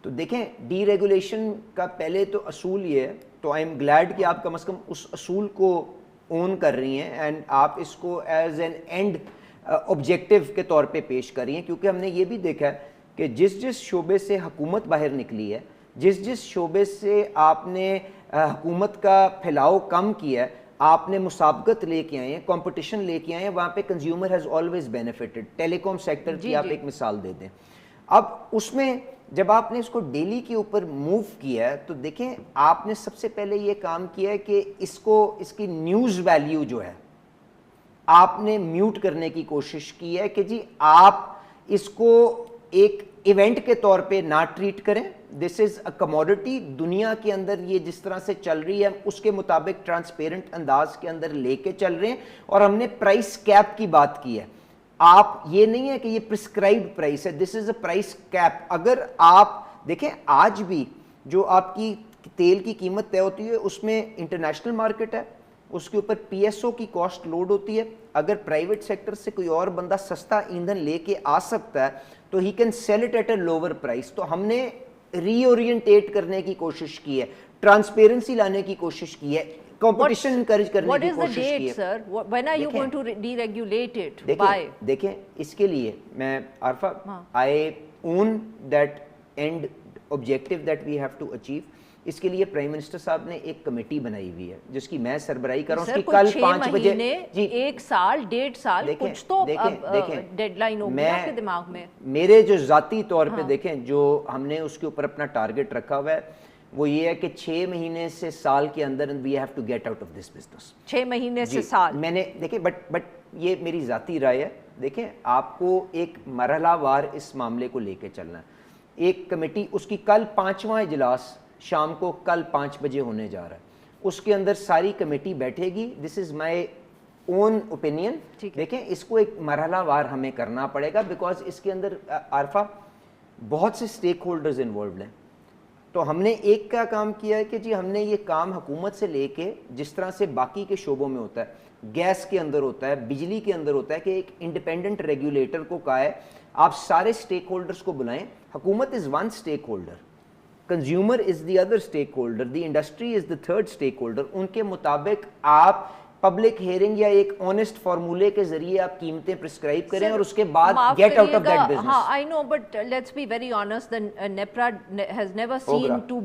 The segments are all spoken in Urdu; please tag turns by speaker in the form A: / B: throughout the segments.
A: تو دیکھیں ڈی ریگولیشن کا پہلے تو اصول یہ ہے, تو آئی ایم گلیڈ کہ آپ کم از کم اس اصول کو اون کر رہی ہیں اینڈ آپ اس کو ایز این اینڈ آبجیکٹیو کے طور پہ پیش کر رہی ہیں, کیونکہ ہم نے یہ بھی دیکھا ہے کہ جس جس شعبے سے حکومت باہر نکلی ہے, جس جس شعبے سے آپ نے حکومت کا پھیلاؤ کم کیا ہے, آپ نے مسابقت لے کے آئے ہیں, کمپٹیشن لے کے آئے ہیں, وہاں پہ consumer has always benefited. Telecom sector کی آپ ایک مثال دے دیں. اب اس میں جب آپ نے اس کو ڈیلی کے اوپر موو کیا ہے تو دیکھیں آپ نے سب سے پہلے یہ کام کیا ہے کہ اس کی نیوز ویلیو جو ہے آپ نے میوٹ کرنے کی کوشش کی ہے کہ جی آپ اس کو ایک ایونٹ کے طور پہ نہ ٹریٹ کریں. دس از اے کموڈٹی, دنیا کے اندر یہ جس طرح سے چل رہی ہے اس کے مطابق ٹرانسپیرنٹ انداز کے اندر لے کے چل رہے ہیں, اور ہم نے پرائس کیپ کی بات کی ہے. آپ یہ نہیں ہے کہ یہ پرسکرائبڈ پرائس ہے, دس از اے پرائس کیپ. اگر آپ دیکھیں آج بھی جو آپ کی تیل کی قیمت طے ہوتی ہے اس میں انٹرنیشنل مارکیٹ ہے, اس کے اوپر پی ایس او کی کاسٹ لوڈ ہوتی ہے. اگر پرائیویٹ سیکٹر سے کوئی اور بندہ سستا ایندھن لے کے آ سکتا ہے تو he can sell it at a lower price. تو ہم نے ری اورینٹیٹ کرنے کی کوشش کی ہے, ٹرانسپیرنسی لانے کی کوشش کی ہے, کمپٹیشن انکریج کرنے کی کوشش کی ہے.
B: sir? When are you going to deregulate it? Why?
A: دیکھیں اس کے لیے میں Arifa I own that end objective that we have to achieve. اس کے لیے پرائم منسٹر صاحب نے ایک کمیٹی بنائی ہوئی ہے جس کی میں سربراہی کر رہا ہوں. اس کی کل 5 بجے
B: ایک سال 1.5 سال کچھ تو ڈیڈ لائن ہوگی آپ کے دماغ میں.
A: میرے جو ذاتی طور پہ دیکھیں جو ہم نے اس کے اوپر اپنا ٹارگٹ رکھا ہوا ہے وہ یہ ہے کہ 6 مہینے سے سال کے اندر we have to get out of this business.
B: 6 مہینے سے سال
A: میں نے دیکھیں بٹ یہ میری ذاتی رائے ہے. دیکھیں آپ کو ایک مرحلہ وار اس معاملے کو لے کے چلنا ہے. ایک کمیٹی, اس کی کل 5واں اجلاس شام کو کل 5 بجے ہونے جا رہا ہے, اس کے اندر ساری کمیٹی بیٹھے گی. دس از مائی اون اوپینین. دیکھیں اس کو ایک مرحلہ وار ہمیں کرنا پڑے گا بیکاز اس کے اندر عارفہ بہت سے سٹیک ہولڈرز انوالوڈ ہیں. تو ہم نے ایک کا کام کیا ہے کہ جی ہم نے یہ کام حکومت سے لے کے جس طرح سے باقی کے شعبوں میں ہوتا ہے, گیس کے اندر ہوتا ہے, بجلی کے اندر ہوتا ہے, کہ ایک انڈیپینڈنٹ ریگولیٹر کو کہا ہے آپ سارے سٹیک ہولڈرز کو بلائیں. حکومت is one stakeholder, consumer is the other stakeholder, the industry is the third stakeholder. ان کے مطابق آپ پبلک ہیئرنگ یا ایک آنےسٹ فارمولے کے ذریعے آپ قیمتیں پرسکرائب کریں اور اس کے بعد get out of that business.
B: ہاں I know but let's be very honest, NEPRA has never seen to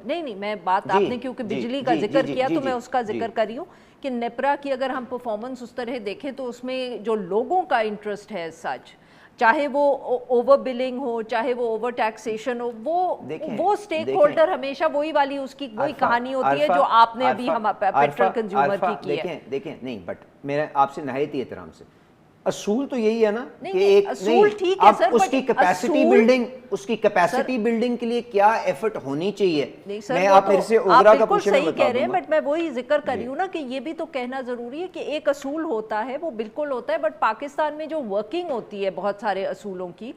B: نہیں میں بات آپ نے کیونکہ بجلی کا ذکر کیا تو میں اس کا ذکر کر رہی ہوں کہ نیپرا کی اگر ہم پرفارمنس اس طرح دیکھیں تو اس میں جو لوگوں کا انٹرسٹ ہے سچ, چاہے وہ اوور بلنگ ہو چاہے وہ اوور ٹیکسیشن ہو, وہ اسٹیک ہولڈر ہمیشہ وہی والی اس کی وہی کہانی ہوتی ہے جو آپ نے ابھی ہم پیٹرول کنزیومر کی ہے.
A: دیکھیں نہیں بٹ میرا آپ سے نہایت ہی احترام سے اصول تو یہی ہے نا کہ ایک
B: اصول ٹھیک ہے سر,
A: اس کی کیپیسٹی بلڈنگ کے لیے کیا ایفرٹ ہونی چاہیے. میں آپ میرے سے اوگرا کا پوچھنے میں
B: صحیح کہہ رہے ہیں بٹ میں وہی ذکر کر رہی ہوں نا کہ یہ بھی تو کہنا ضروری ہے کہ ایک اصول ہوتا ہے وہ بالکل ہوتا ہے, بٹ پاکستان میں جو ورکنگ ہوتی ہے بہت سارے اصولوں کی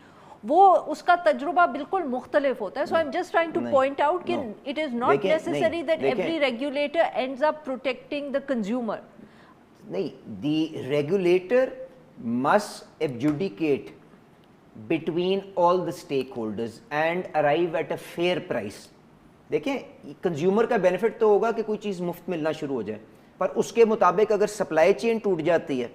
B: وہ اس کا تجربہ بالکل مختلف ہوتا ہے. So I am just trying to point out کہ it is not necessary that every regulator ends up protecting the consumer.
A: نہیں, the regulator must adjudicate between all the stakeholders and arrive at a fair price. دیکھیں کنزیومر کا بینیفٹ تو ہوگا کہ کوئی چیز مفت ملنا شروع ہو جائے, پر اس کے مطابق اگر سپلائی چین ٹوٹ جاتی ہے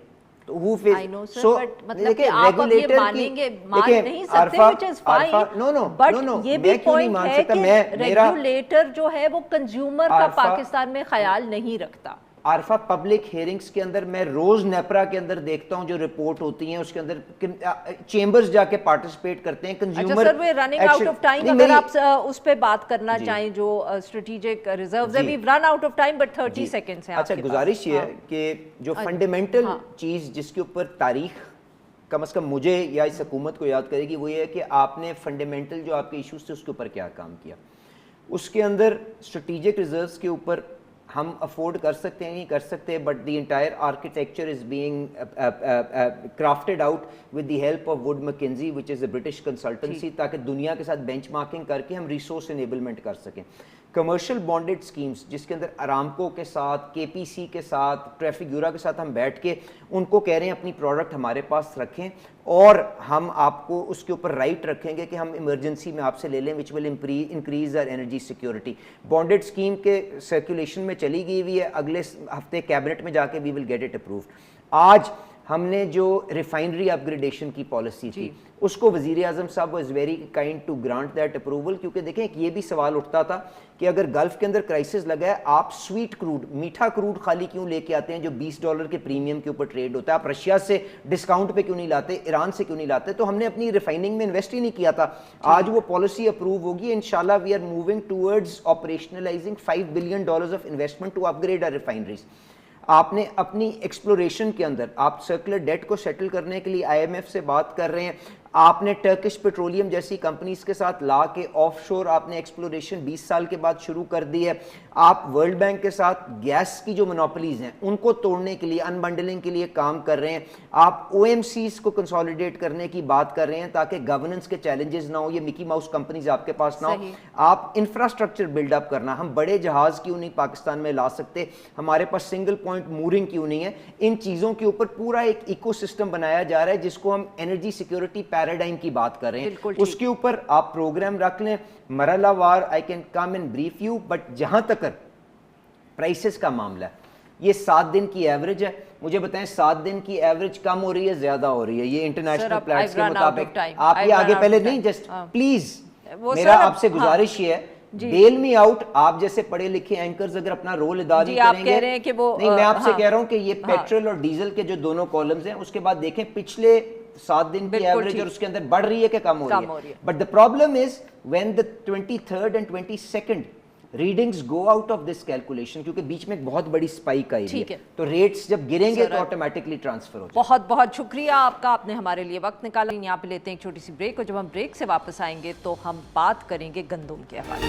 A: تو وہ
B: مطلب کہ آپ اب یہ مانیں گے مان نہیں سکتے which is fine, بٹ یہ بھی پوائنٹ ہے کہ ریگولیٹر جو ہے وہ کنزیومر کا پاکستان میں خیال نہیں رکھتا.
A: عارفہ پبلک ہیئرنگز کے اندر میں روز نیپرا کے اندر دیکھتا ہوں جو رپورٹ ہوتی ہیں اس کے اندر چیمبرز جا کے پارٹیسپیٹ کرتے ہیں. Consumer
B: sir we're running out of time, اگر آپ اس پہ بات کرنا چاہیں جو اسٹریٹجک ریزروز ہیں, we've run out of time but 30 seconds ہیں.
A: اچھا گزارش یہ ہے کہ جو فنڈامنٹل چیز جس کے اوپر تاریخ کم از کم مجھے یا اس حکومت کو یاد کرے گی وہ یہ ہے کہ آپ نے فنڈامنٹل جو آپ کے ایشوز تھے اس کے اوپر کیا کام کیا. اس کے اندر اسٹریٹجک ریزروز کے اوپر ہم افورڈ کر سکتے ہیں نہیں کر سکتے, but the entire architecture is being crafted out with the help of Wood Mackenzie which is a British consultancy, تاکہ دنیا کے ساتھ بینچ مارکنگ کر کے ہم ریسورس انیبلمنٹ کر سکیں. کمرشل بانڈڈ سکیمز جس کے اندر ارامکو کے ساتھ، کے پی سی کے ساتھ، ٹریفیگورا کے ساتھ ہم بیٹھ کے ان کو کہہ رہے ہیں اپنی پروڈکٹ ہمارے پاس رکھیں اور ہم آپ کو اس کے اوپر رائٹ رکھیں گے کہ ہم ایمرجنسی میں آپ سے لے لیں، which will increase our energy security. Bonded scheme کے سرکولیشن میں چلی گئی ہوئی ہے، اگلے ہفتے کیبنٹ میں جا کے we will get it approved. آج ہم نے جو ریفائنری اپ گریڈیشن کی پالیسی تھی اس کو وزیر اعظم صاحب was very kind to grant that approval, کیونکہ دیکھیں ایک یہ بھی سوال اٹھتا تھا کہ اگر گلف کے اندر کرائسس لگا ہے آپ سویٹ کروڈ، میٹھا کروڈ خالی کیوں لے کے آتے ہیں جو $20 کے پریمیم کے اوپر ٹریڈ ہوتا ہے، آپ رشیا سے ڈسکاؤنٹ پہ کیوں نہیں لاتے، ایران سے کیوں نہیں لاتے؟ تو ہم نے اپنی ریفائننگ میں انویسٹ ہی نہیں کیا تھا. آج وہ پالیسی اپروو ہوگی انشاءاللہ. We are moving towards operationalizing $5 billion of investment to upgrade our refineries. آپ نے اپنی ایکسپلوریشن کے اندر آپ سرکولر ڈیٹ کو سیٹل کرنے کے لیے آئی ایم ایف سے بات کر رہے ہیں. آپ نے ٹرکش پیٹرولیم جیسی کمپنیز کے ساتھ لا کے آف شور آپ نے ایکسپلوریشن 20 سال کے بعد شروع کر دی ہے. آپ ورلڈ بینک کے ساتھ گیس کی جو منوپلیز ہیں ان کو توڑنے کے لیے، انبنڈلنگ کے لیے کام کر رہے ہیں. آپ او ایم سیز کو کنسالیڈیٹ کرنے کی بات کر رہے ہیں تاکہ گورننس کے چیلنجز نہ ہو، یہ مکی ماؤس کمپنیز آپ کے پاس نہ ہو. آپ انفراسٹرکچر بلڈ اپ کرنا، ہم بڑے جہاز کیوں نہیں پاکستان میں لا سکتے، ہمارے پاس سنگل پوائنٹ مورنگ کیوں نہیں ہے. ان چیزوں کے اوپر پورا ایک ایکو سسٹم بنایا جا رہا ہے جس کو ہم انرجی سیکیورٹی پیراڈائم کی بات کر رہے ہیں. اس کے اوپر آپ پروگرام رکھ لیں مرحلہ وار. I can come and brief you, but جہاں تک پرائسز کا معاملہ ہے یہ 7 دن کی ایوریج ہے. مجھے بتائیں 7 دن کی ایوریج کم ہو رہی ہے زیادہ ہو رہی ہے؟ یہ انٹرنیشنل پلیٹس کے مطابق. آپ یہ آگے پہلے نہیں، جسٹ پلیز میرا آپ سے گزارش یہ ہے بیل می آؤٹ. آپ جیسے پڑھے لکھے اینکرز اگر اپنا رول ادا نہیں کریں گے، نہیں میں آپ سے کہہ رہا ہوں کہ یہ پیٹرول اور ڈیزل کے جو دونوں کالمز ہیں اس کے بعد دیکھیں پچھلے 7 دن کی ایوریج اور اس کے اندر بڑھ رہی ہے کہ کم ہو رہی ہے. But the problem is when the 23rd and 22nd readings go out of this calculation، کیونکہ بیچ میں ایک بہت بڑی اسپائک آئی ہے تو ریٹس جب گریں گے تو آٹومیٹکلی ٹرانسفر ہو جائے.
B: بہت بہت شکریہ آپ کا، آپ نے ہمارے لیے وقت نکالا. یہاں پہ لیتے ہیں ایک چھوٹی سی بریک اور جب ہم بریک سے واپس آئیں گے تو ہم بات کریں گے گندم کے حوالے.